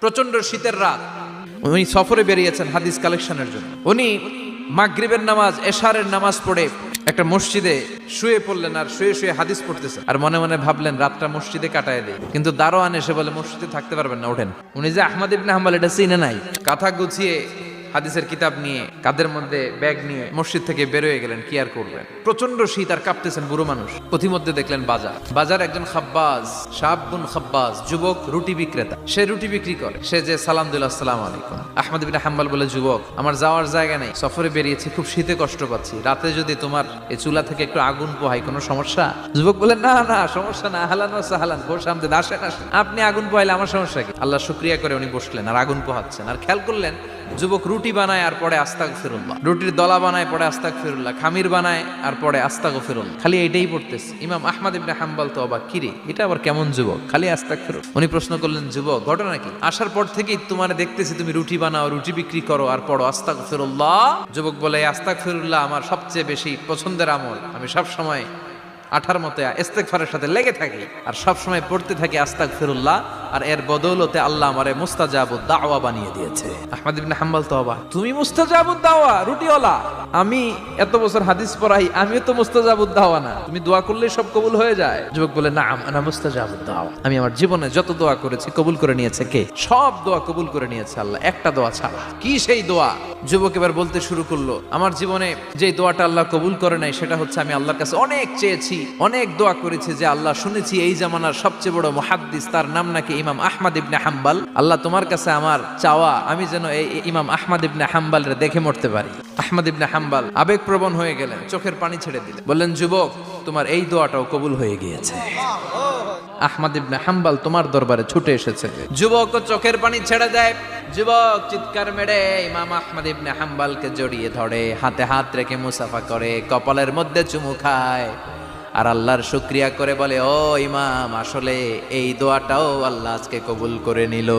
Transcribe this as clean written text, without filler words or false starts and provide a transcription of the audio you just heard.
প্রচন্ড শীতের রাত, উনি সফরে বেরিয়েছেন হাদিস কালেকশনের জন্য। উনি মাগরিবের নামাজ, এশারের নামাজ পড়ে একটা মসজিদে শুয়ে পড়লেন, আর শুয়ে শুয়ে হাদিস পড়তেছেন, আর মনে মনে ভাবলেন রাতটা মসজিদে কাটায় দেয়। কিন্তু দারোয়ান এসে বলে মসজিদে থাকতে পারবেন না, ওঠেন। উনি যে আহমদ ইবনে হাম্বল এটা চিনে নাই, কাঁথা গুছিয়ে হাদিসের কিতাব নিয়ে কাঁধের মধ্যে ব্যাগ নিয়ে মসজিদ থেকে বেরোয় গেলেন। কি আর করবেন, প্রচন্ড শীত, আর কাঁপতেছেন বুড়ো মানুষ। পথিমধ্যে দেখলেন বাজার একজন খাব্বাজ, শাবুন খাব্বাজ, যুবক রুটি বিক্রেতা। সে রুটি বিক্রি করে। সে যে সালাম দিল, আসসালামু আলাইকুম। আহমদ ইবনে হাম্বল বলে, যুবক, আমার যাওয়ার জায়গা নেই, সফরে বেরিয়েছি, খুব শীতে কষ্ট পাচ্ছি, রাতে যদি তোমার এই চুলা থেকে একটু আগুন পোহাই কোনো সমস্যা? যুবক বলে, না না সমস্যা না, আহলান ওয়া সাহলান, বসে আমদের আসেন আসেন, আপনি আগুন পোহাইলে আমার সমস্যা কি? আল্লাহ শুকরিয়া করে উনি বসলেন আর আগুন পোহাচ্ছেন। আর খেয়াল করলেন যুবক রুটি বানায় আর পরে আস্তাগফিরুল্লাহ, রুটির দলা বানায় পরে আস্তাগফিরুল্লাহ, খামির বানায় আর পরে আস্তাগফিরুল্লাহ, খালি এইটাই পড়তেছে। ইমাম আহমদ ইবনে হাম্বল তো অবাক, কিরে এটা আবার কেমন যুবক, খালি আস্তাগফিরুল্লাহ। উনি প্রশ্ন করলেন, যুবক ঘটনা কি? আসার পর থেকেই তোমার দেখতেছি তুমি রুটি বানাও, রুটি বিক্রি করো আর পড়ো আস্তাগফিরুল্লাহ। যুবক বলে, আস্তাগফিরুল্লাহ আমার সবচেয়ে বেশি পছন্দের আমল, আমি সব সময় আঠার মতো ইস্তেগফারের সাথে লেগে থাকি আর সব সময় পড়তে থাকি আস্তাগফিরুল্লাহ, আর এর বদৌলতে আল্লাহ আমারে মুস্তাজাবুদ দাওয়া বানিয়ে দিয়েছে। আহমদ ইবনে হাম্বল তো অবাক, তুমি মুস্তাজাবুদ দাওয়া, রুটিওয়ালা? আমি এত বছর হাদিস পড়াই, আমিও তো মুস্তাজাবুদ দাওয়া না, তুমি দোয়া করলে সব কবুল হয়ে যায়? যুবক বলে, না আনা মুস্তাজাবুদ দাওয়া, আমি আমার জীবনে যত দোয়া করেছি কবুল করে নিয়েছে কে? সব দোয়া কবুল করে নিয়েছে আল্লাহ, একটা দোয়া ছাড়া। কি সেই দোয়া? যুবক এবার বলতে শুরু করলো, আমার জীবনে যে দোয়াটা আল্লাহ কবুল করে নাই সেটা হচ্ছে আমি আল্লাহর কাছে অনেক চেয়েছি, অনেক দোয়া করেছি যে আল্লাহ, শুনেছি এই জামানার সবচেয়ে বড় মুহাদ্দিস, তার নাম নাকি ইমাম আহমদ ইবনে হাম্বল, আল্লাহ তোমার কাছে আমার চাওয়া আমি যেন এই ইমাম আহমদ ইবনে হাম্বলরে দেখে মরতে পারি। আহমদ ইবনে হাম্বল আবেগপ্রবণ হয়ে গেলেন, চোখের পানি ছেড়ে দিলেন, বললেন, যুবক তোমার এই দোয়াটাও কবুল হয়ে গিয়েছে, আহমদ ইবনে হাম্বল তোমার দরবারে ছুটে এসেছে। যুবক চোখের পানি ছেড়ে দেয়। যুবক চিৎকার মেরে ইমাম আহমদ ইবনে হাম্বলকে জড়িয়ে ধরে, হাতে হাত রেখে মুসাফা করে, কপালের মধ্যে চুমু খায় আর আল্লাহর শুকরিয়া করে বলে, ও ইমাম, আসলে এই দোয়াটাও আল্লাহ আজকে কবুল করে নিল।